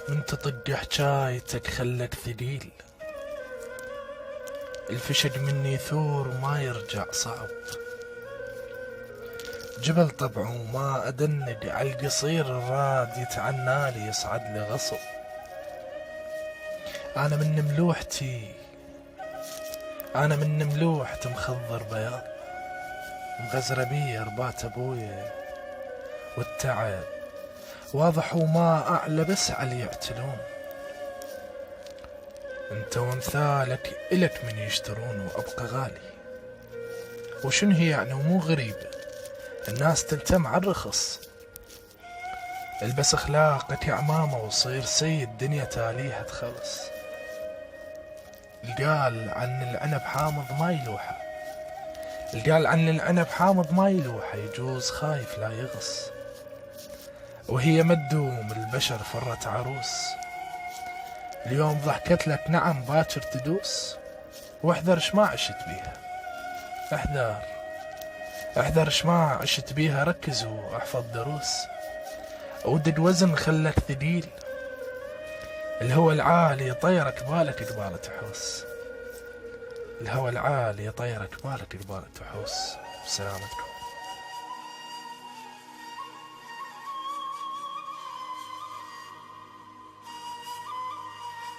من تطق حجايتك خلك ثقيل، الفشق مني ثور وما يرجع صعب، جبل طبعه ما أدنق عالقصير الراد يتعنالي يصعد لي غصب. أنا من ملوحتي مخضر بياض، مغزربية ربات أبويا والتعب واضح وما أعلى بس على يعتلون. انت وامثالك إلك من يشترون وأبقى غالي، وشن هي يعني ومو غريبة الناس تلتم على الرخص. البس اخلاقك يا عمامة وصير سيد دنيا تاليها تخلص. القال عن العنب حامض ما يلوحه يجوز خايف لا يغص. وهي مدوم البشر فرت عروس، اليوم ضحكت لك نعم باكر تدوس. واحذر شما عشت بيها، احذر شما عشت بيها، ركز واحفظ دروس. ودد وزن خلك ثقيل، الهوى العالي طيرك بالك قبالة تحوس. الهوى العالي طيرك بالك قبالة تحوس. سلامتكم.